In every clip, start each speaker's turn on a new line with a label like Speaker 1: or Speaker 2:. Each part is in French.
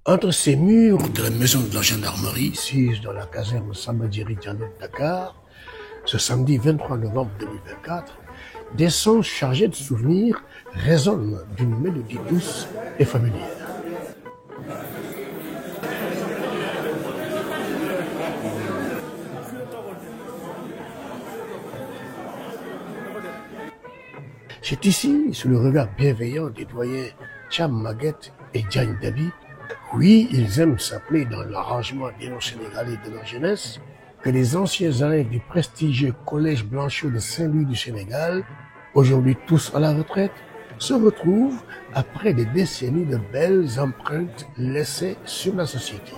Speaker 1: Entre ces murs de la maison de la gendarmerie, sise dans la caserne Sambadjiri Diallo de Dakar, ce samedi 23 novembre 2024, des sons chargés de souvenirs résonnent d'une mélodie douce et familière. C'est ici, sous le regard bienveillant des doyens Cham Maguette et Diagne Dabi, oui, ils aiment s'appeler dans l'arrangement des noms sénégalais de leur jeunesse, que les anciens élèves du prestigieux Collège Blanchot de Saint-Louis du Sénégal, aujourd'hui tous à la retraite, se retrouvent après des décennies de belles empreintes laissées sur la société.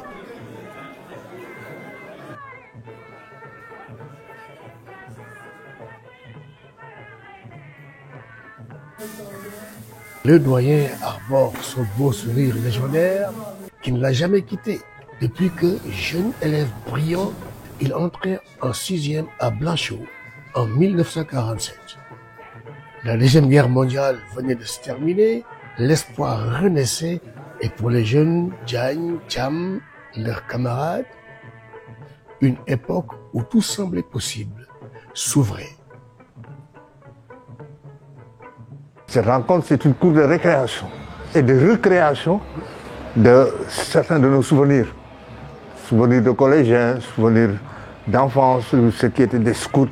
Speaker 1: Le doyen arbore son beau sourire légendaire qui ne l'a jamais quitté. Depuis que, jeune élève brillant, il entrait en 6e à Blanchot en 1947. La Deuxième Guerre mondiale venait de se terminer, l'espoir renaissait et pour les jeunes Diagne, Cham, leurs camarades, une époque où tout semblait possible s'ouvrait.
Speaker 2: Cette rencontre, c'est une cour de récréation et de recréation de certains de nos souvenirs. Souvenirs de collégiens, souvenirs d'enfance, ceux qui étaient des scouts,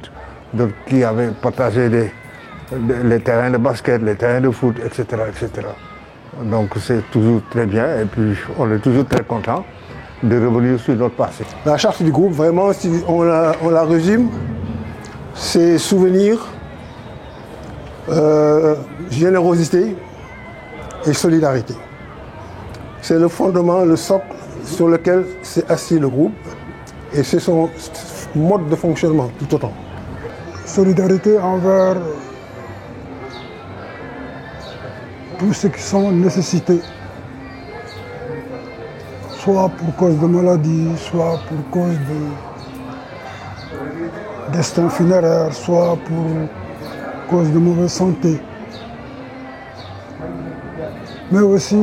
Speaker 2: qui avaient partagé les terrains de basket, les terrains de foot, etc., etc. Donc c'est toujours très bien et puis on est toujours très content de revenir sur notre passé.
Speaker 3: La charte du groupe, vraiment, si on la résume, c'est souvenirs, générosité et solidarité. C'est le fondement, le socle sur lequel s'est assis le groupe et c'est son mode de fonctionnement tout autant.
Speaker 4: Solidarité envers tous ceux qui sont nécessités, soit pour cause de maladie, soit pour cause de destin funéraire, soit pour cause de mauvaise santé. Mais aussi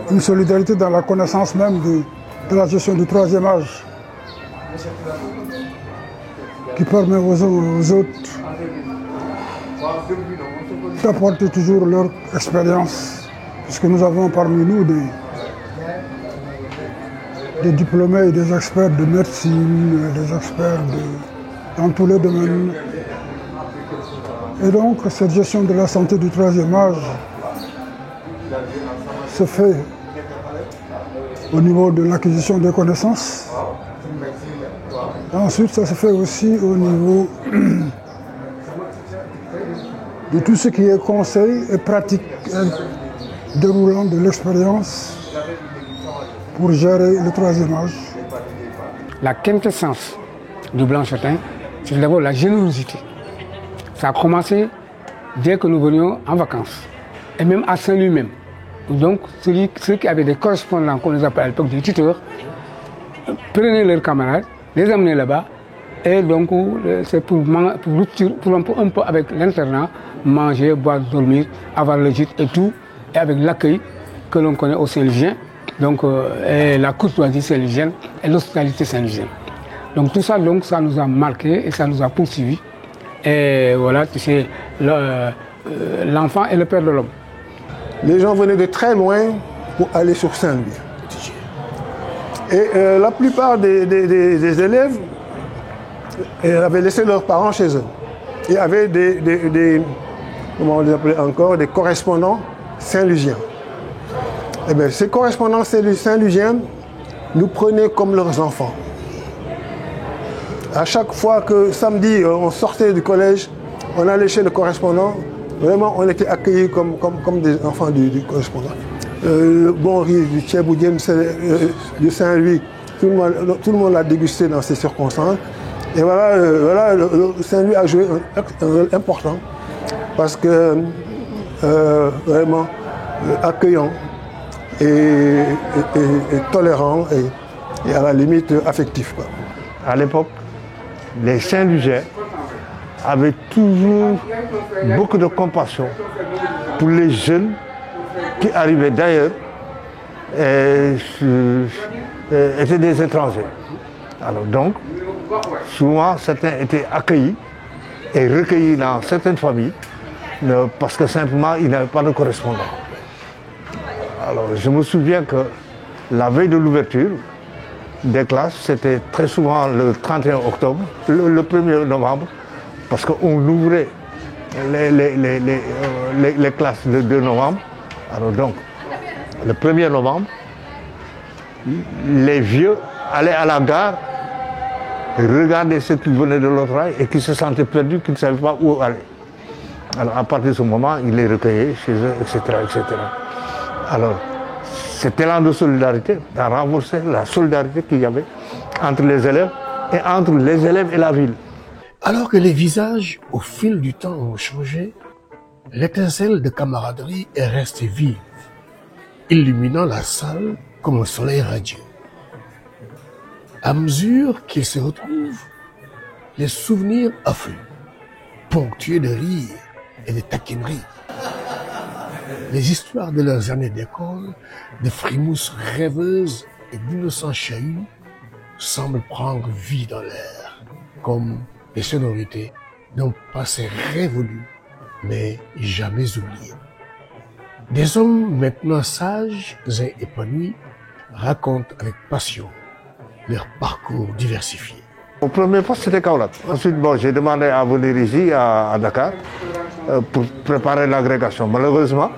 Speaker 4: une solidarité dans la connaissance même de la gestion du troisième âge, qui permet aux autres d'apporter toujours leur expérience, puisque nous avons parmi nous des diplômés et des experts de médecine, des experts dans tous les domaines. Et donc cette gestion de la santé du troisième âge se fait au niveau de l'acquisition des connaissances. Et ensuite, ça se fait aussi au niveau de tout ce qui est conseil et pratique déroulant de l'expérience pour gérer le troisième âge.
Speaker 5: La quintessence du Blanchotin, c'est d'abord la générosité. Ça a commencé dès que nous venions en vacances, et même à Saint-Louis même. Donc, ceux qui avaient des correspondants, qu'on les appelait à l'époque des tuteurs, prenaient leurs camarades, les amenaient là-bas, et donc c'est pour un peu avec l'internat, manger, boire, dormir, avoir le gîte et tout, et avec l'accueil que l'on connaît au Saint-Louisien, donc et la courtoisie saint-louisienne et l'hospitalité saint-louisienne. Donc tout ça, donc, ça nous a marqué et ça nous a poursuivis. Et voilà, tu sais, l'enfant est le père de l'homme.
Speaker 3: Les gens venaient de très loin pour aller sur Saint-Louis. Et la plupart des élèves avaient laissé leurs parents chez eux. Il y avait comment on les appelait encore, des correspondants saint-louisiens. Et bien, ces correspondants saint-louisiens nous prenaient comme leurs enfants. À chaque fois que samedi, on sortait du collège, on allait chez le correspondant, vraiment on était accueillis comme des enfants du correspondant. Le bon riz du Tchèboudien de Saint-Louis, tout le monde l'a dégusté dans ces circonstances. Et voilà, Saint-Louis a joué un rôle important parce que vraiment accueillant et tolérant et à la limite affectif, quoi.
Speaker 2: À l'époque, les Saint-Louisiens avaient toujours beaucoup de compassion pour les jeunes qui arrivaient d'ailleurs étaient des étrangers. Alors donc, souvent certains étaient accueillis et recueillis dans certaines familles parce que simplement ils n'avaient pas de correspondant. Alors je me souviens que la veille de l'ouverture des classes, c'était très souvent le 31 octobre, le 1er novembre, parce qu'on ouvrait les classes le 2 novembre. Alors donc, le 1er novembre, les vieux allaient à la gare, regarder ceux qui venaient de l'autre rail et qui se sentaient perdus, qui ne savaient pas où aller. Alors à partir de ce moment, ils les recueillaient chez eux, etc. etc. Alors, cet élan de solidarité a renforcé la solidarité qu'il y avait entre les élèves et la ville.
Speaker 1: Alors que les visages, au fil du temps, ont changé, l'étincelle de camaraderie est restée vive, illuminant la salle comme un soleil radieux. À mesure qu'ils se retrouvent, les souvenirs affluent, ponctués de rires et de taquineries. Les histoires de leurs années d'école, de frimouses rêveuses et d'innocents chahuts semblent prendre vie dans l'air, comme des sonorités d'un passé révolu, mais jamais oublié. Des hommes maintenant sages et épanouis racontent avec passion leur parcours diversifié.
Speaker 2: Au premier poste, c'était Kaolack. Ensuite, j'ai demandé à venir ici, à Dakar, pour préparer l'agrégation. Malheureusement,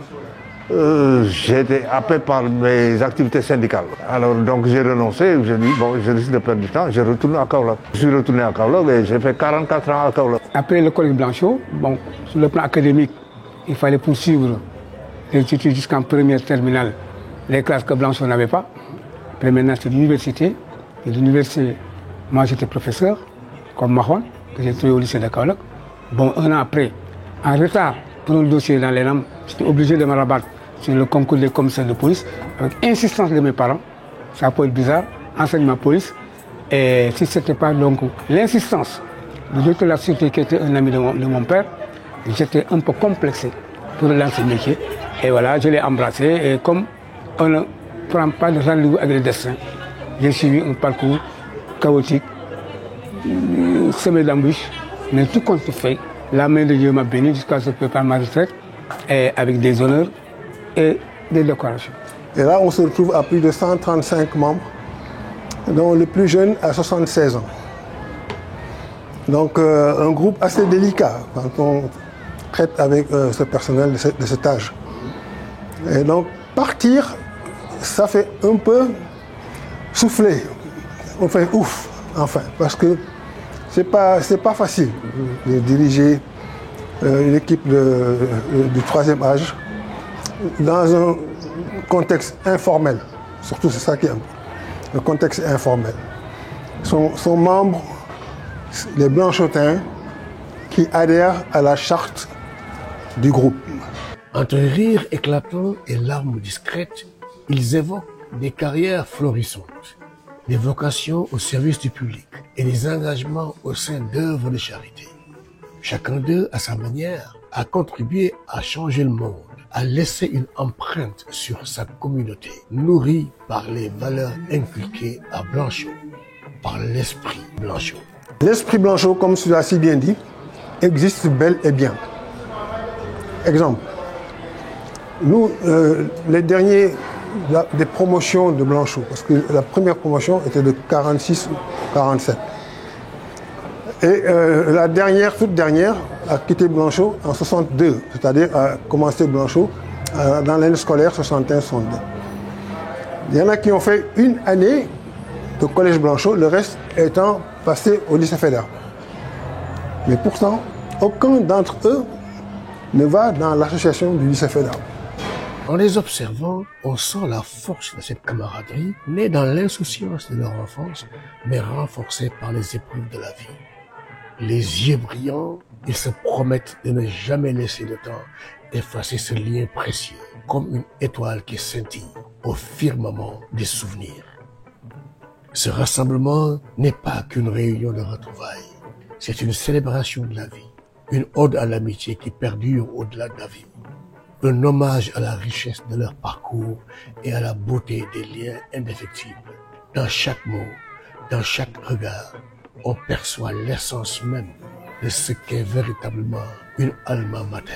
Speaker 2: j'ai été happé par mes activités syndicales. Alors donc j'ai renoncé, j'ai dit je risque de perdre du temps, je retourne à Kaolack. Je suis retourné à Kaolack et j'ai fait 44 ans à Kaolack.
Speaker 5: Après le collège Blanchot, sur le plan académique, il fallait poursuivre les études jusqu'en première terminale, les classes que Blanchot n'avait pas. Après maintenant c'est l'université. Et l'université, moi j'étais professeur, comme Mahon, que j'ai trouvé au lycée de Kaolack. Un an après, en retard pour le dossier dans les NAM, j'étais obligé de me rabattre sur le concours des commissaires de police, avec insistance de mes parents. Ça peut être bizarre, enseignement police. Et si ce n'était pas donc l'insistance du directeur de la sûreté qui était un ami de mon père, j'étais un peu complexé pour lancer le métier. Et voilà, je l'ai embrassé. Et comme on ne prend pas de rendez-vous avec le destin, j'ai suivi un parcours chaotique, semé d'embûches, mais tout compte fait, la main de Dieu m'a béni jusqu'à ce que je prépare ma retraite, et avec des honneurs et des décorations.
Speaker 3: Et là, on se retrouve à plus de 135 membres, dont le plus jeune a 76 ans. Donc un groupe assez délicat quand on traite avec ce personnel de cet âge. Et donc partir, ça fait un peu souffler, on fait ouf, enfin, parce que c'est pas facile de diriger une équipe du troisième âge dans un contexte informel. Surtout c'est ça qui est le contexte informel. Sont membres les Blanchotins qui adhèrent à la charte du groupe.
Speaker 1: Entre rires éclatants et larmes discrètes, ils évoquent des carrières florissantes, des vocations au service du public et des engagements au sein d'œuvres de charité. Chacun d'eux, à sa manière, a contribué à changer le monde, à laisser une empreinte sur sa communauté, nourrie par les valeurs inculquées à Blanchot, par l'esprit Blanchot.
Speaker 3: L'esprit Blanchot, comme tu l'as si bien dit, existe bel et bien. Exemple, nous, les derniers des promotions de Blanchot, parce que la première promotion était de 46 ou 47. Et la dernière, toute dernière, a quitté Blanchot en 62, c'est-à-dire a commencé Blanchot dans l'année scolaire 61-62. Il y en a qui ont fait une année de collège Blanchot, le reste étant passé au lycée fédéral. Mais pourtant, aucun d'entre eux ne va dans l'association du lycée fédéral.
Speaker 1: En les observant, on sent la force de cette camaraderie, née dans l'insouciance de leur enfance, mais renforcée par les épreuves de la vie. Les yeux brillants, ils se promettent de ne jamais laisser le temps effacer ce lien précieux, comme une étoile qui scintille au firmament des souvenirs. Ce rassemblement n'est pas qu'une réunion de retrouvailles, c'est une célébration de la vie, une ode à l'amitié qui perdure au-delà de la vie. un hommage à la richesse de leur parcours et à la beauté des liens indéfectibles. Dans chaque mot, dans chaque regard, on perçoit l'essence même de ce qu'est véritablement une alma mater,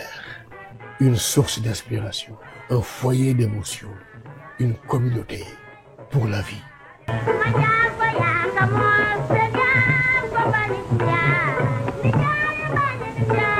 Speaker 1: une source d'inspiration, un foyer d'émotion, une communauté pour la vie.
Speaker 6: Yeah.